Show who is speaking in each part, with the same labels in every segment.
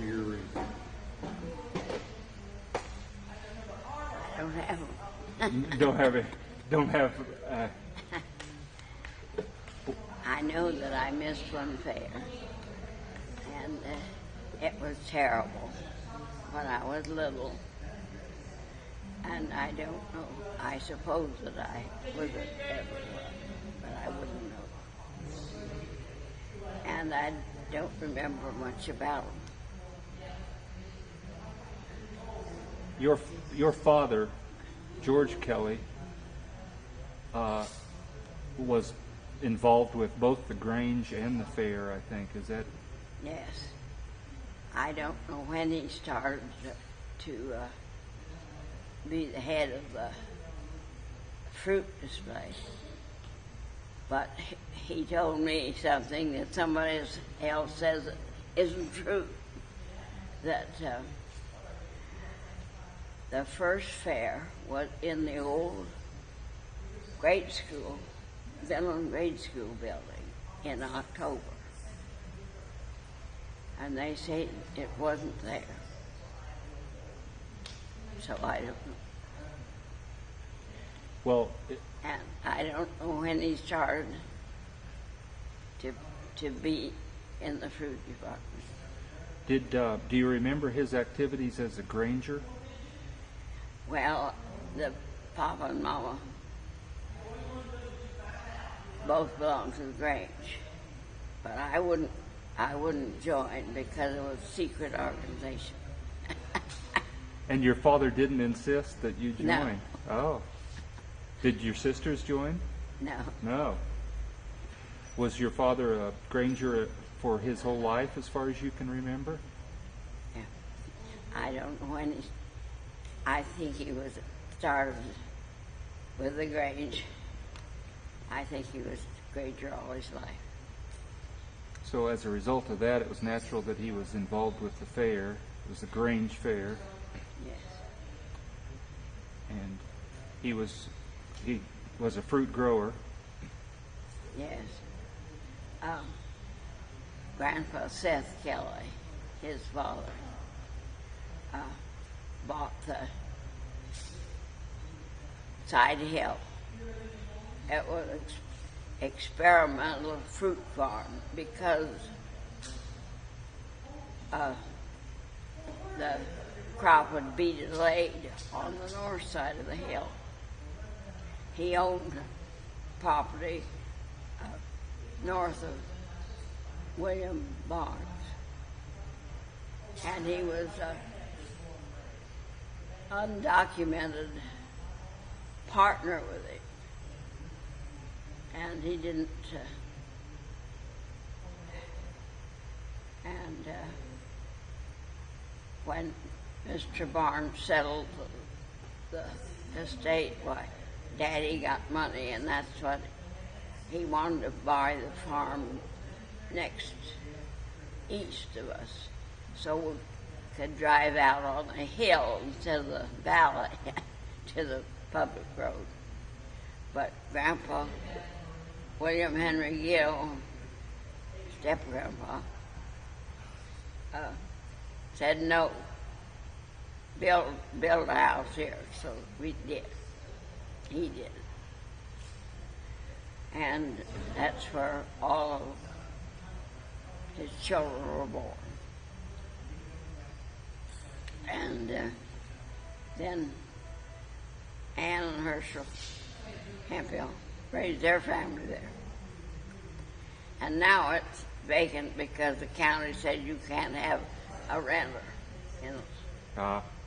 Speaker 1: here?
Speaker 2: I don't have them.
Speaker 1: Don't have.
Speaker 2: I know that I missed one fair, and it was terrible when I was little. And I don't know. I suppose that I was at everyone, but I wouldn't know. And I don't remember much about them.
Speaker 1: Your father, George Kelley, was involved with both the Grange and the fair, I think. Is that?
Speaker 2: Yes. I don't know when he started to be the head of the fruit display, but he told me something that somebody else says isn't true, that the first fair was in the old grade school, Vinland grade school building in October, and they say it wasn't there. So I don't know.
Speaker 1: Well,
Speaker 2: and I don't know when he started to be in the fruit department.
Speaker 1: Do you remember his activities as a Granger?
Speaker 2: Well, the Papa and Mama both belonged to the Grange, but I wouldn't join because it was a secret organization.
Speaker 1: And your father didn't insist that you join?
Speaker 2: No.
Speaker 1: Oh. Did your sisters join?
Speaker 2: No.
Speaker 1: No. Was your father a Granger for his whole life, as far as you can remember?
Speaker 2: Yeah. I don't know when I think he was started with the Grange. I think he was Granger all his life.
Speaker 1: So as a result of that, it was natural that he was involved with the fair. It was the Grange Fair.
Speaker 2: Yes.
Speaker 1: And he was a fruit grower.
Speaker 2: Yes. Grandpa Seth Kelley, his father, bought the Side Hill. It was an experimental fruit farm because the crop would be delayed on the north side of the hill. He owned property north of William Barnes, and he was an undocumented partner with it, and he didn't. When Mr. Barnes settled the estate, why, Daddy got money, and that's what he wanted to buy the farm next east of us, so we could drive out on a hill instead of the valley to the public road. But Grandpa William Henry Gill, step-grandpa, said no, build a house here, so we did. He did. And that's where all of his children were born. And then Ann and Herschel Hemphill raised their family there. And now it's vacant because the county said you can't have a renter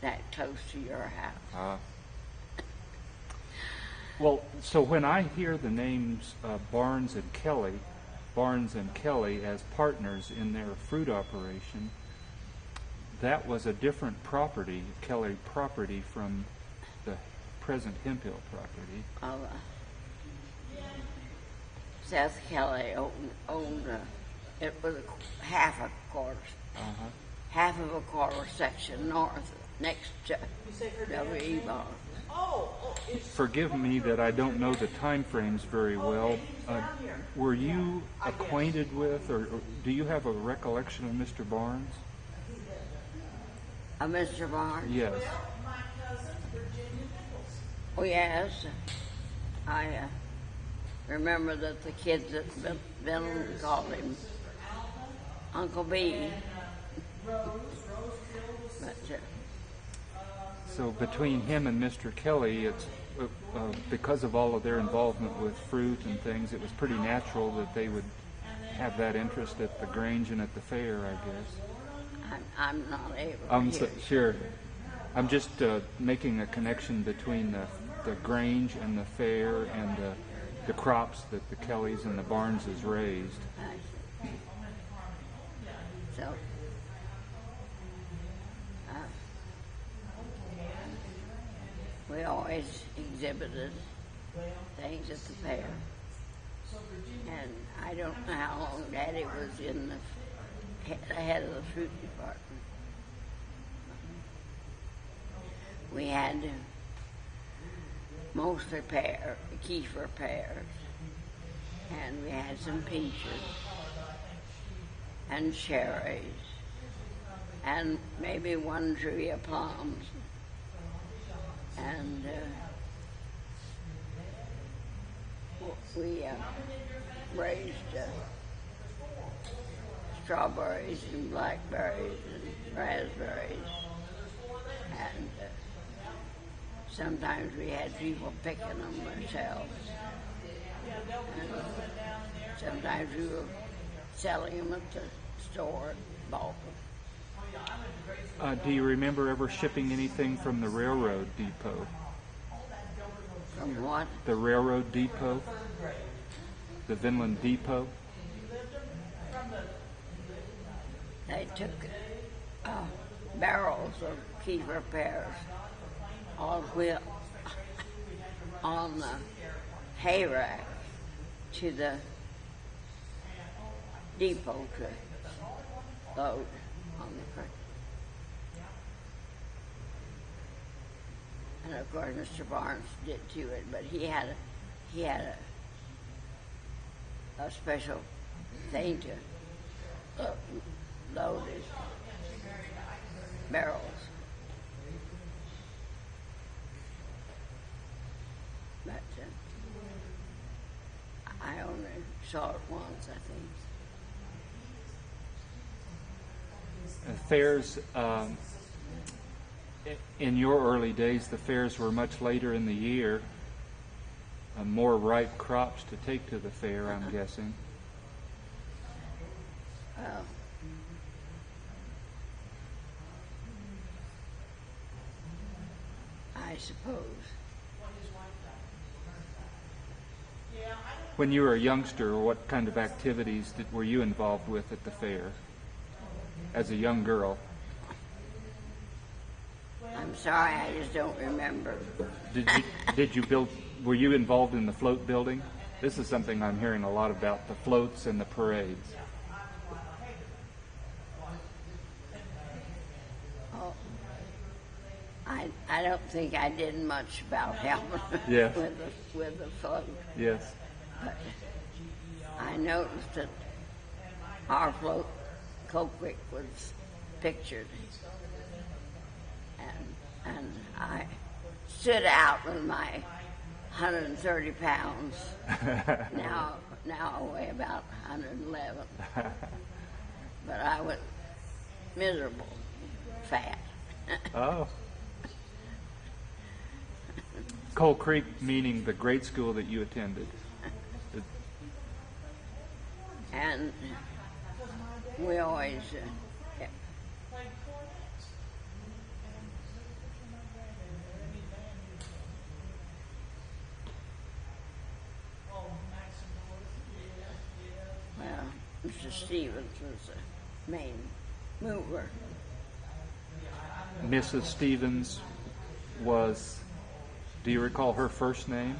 Speaker 2: that close to your house.
Speaker 1: Well, so when I hear the names Barnes and Kelley as partners in their fruit operation, that was a different property, Kelley property, from the present Hemphill property.
Speaker 2: Seth Kelley owned it was half of a quarter section north next to W.E. Barnes.
Speaker 1: Forgive me that I don't know the time frames very well. Were you acquainted with, or do you have a recollection of Mr. Barnes?
Speaker 2: Mr. Barnes?
Speaker 1: Yes.
Speaker 2: Oh, yes. I remember that the kids at Vinland called him Uncle B. But,
Speaker 1: So between him and Mr. Kelley, it's because of all of their involvement with fruit and things, it was pretty natural that they would have that interest at the Grange and at the fair, I guess.
Speaker 2: I'm not able to hear.
Speaker 1: Sure. I'm just making a connection between the Grange and the fair and the crops that the Kelleys and the Barneses raised.
Speaker 2: I see. So, we always exhibited things at the fair. And I don't know how long Daddy was in the head of the fruit department. We had mostly kefir pears, and we had some peaches and cherries, and maybe one tree of plums, and we raised strawberries and blackberries and raspberries, and sometimes we had people picking them ourselves, and sometimes we were selling them at the store at bulk.
Speaker 1: Do you remember ever shipping anything from the railroad depot?
Speaker 2: From what?
Speaker 1: The railroad depot? The Vinland Depot?
Speaker 2: They took barrels of kefir pears on the hay rack to the depot to load on the train. And of course, Mr. Barnes did too, but he had a special thing to load his barrels. But I only saw it once, I think.
Speaker 1: Fairs, in your early days, the fairs were much later in the year. More ripe crops to take to the fair, I'm guessing.
Speaker 2: Well, I suppose.
Speaker 1: When you were a youngster, what kind of activities were you involved with at the fair as a young girl?
Speaker 2: I'm sorry, I just don't remember.
Speaker 1: Did you build? Were you involved in the float building? This is something I'm hearing a lot about, the floats and the parades.
Speaker 2: Oh, I don't think I did much about helping
Speaker 1: Yes.
Speaker 2: with the float.
Speaker 1: Yes.
Speaker 2: But I noticed that our float, Cokewick, was pictured. And I stood out with my 130 pounds. Now I weigh about 111. But I was miserable, fat.
Speaker 1: Oh. Coal Creek meaning the grade school that you attended.
Speaker 2: And we always well, Mr. Stevens was the main mover.
Speaker 1: Mrs. Stevens was, do you recall her first name?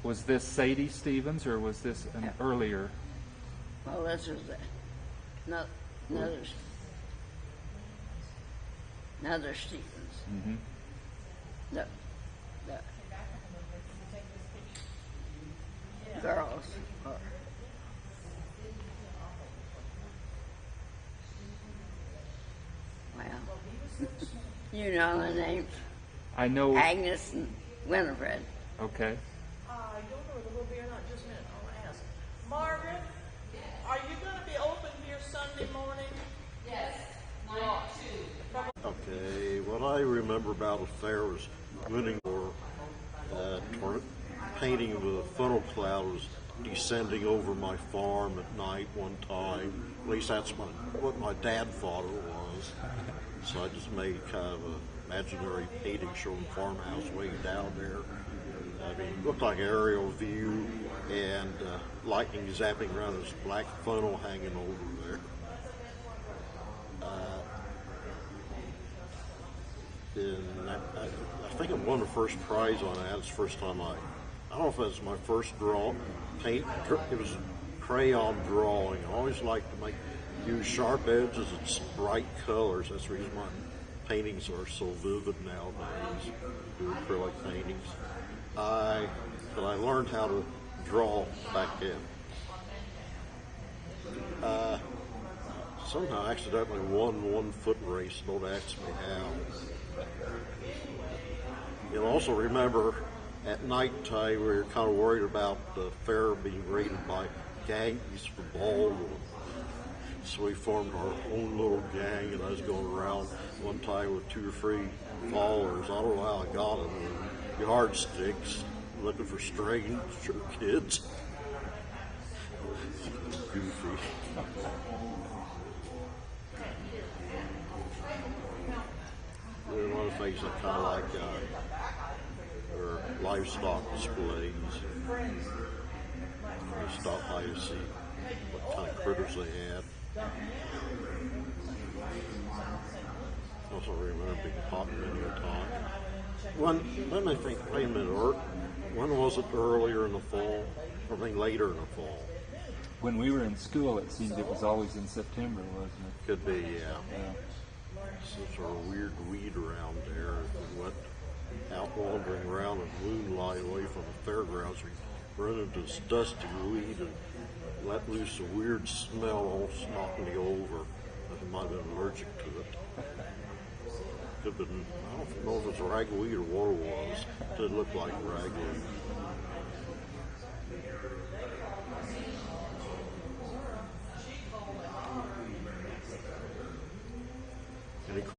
Speaker 1: Was this Sadie Stevens or was this an earlier?
Speaker 2: Well, this was another Stevens.
Speaker 1: Mm-hmm.
Speaker 2: The girls were You know the names.
Speaker 1: I know.
Speaker 2: Agnes and Winifred.
Speaker 1: Okay.
Speaker 3: I don't know whether we'll be or not. Just a minute, I'll ask. Margaret, are you going to be open here Sunday morning?
Speaker 4: Yes, 9 to 2.
Speaker 5: Okay, what I remember about the fair was winning or painting with a funnel cloud was descending over my farm at night one time. At least that's what my dad thought it was. So I just made kind of an imaginary painting showing the farmhouse way down there. I mean, it looked like an aerial view, and lightning zapping around this black funnel hanging over there. And I think I won the first prize on that. It's the first time I don't know if it was my first paint. It was crayon drawing. I always liked to use sharp edges and bright colors. That's the reason my paintings are so vivid nowadays. Do acrylic paintings. But I learned how to draw back then. Somehow I accidentally won one foot race. Don't ask me how. You'll also remember at night time we were kind of worried about the fair being raided by gangs for ballroom. So we formed our own little gang, and I was going around one time with 2 or 3 followers. I don't know how I got them. Yardsticks, looking for strange kids. Goofy. One of the things I kind of like are livestock displays. I stopped by to see what kind of critters they had. Also remember being hot many a time. Let me think, wait a minute, when was it earlier in the fall? Or later in the fall?
Speaker 1: When we were in school, it seemed it was always in September, wasn't it?
Speaker 5: Could be, yeah. Some sort of weird weed around there. We went out wandering around in moonlight away from the fairgrounds. We run into this dusty weed and let loose a weird smell, almost knocked me over. I might have been allergic to it. Could have been, I don't know if it was ragweed or what it was. It did look like ragweed.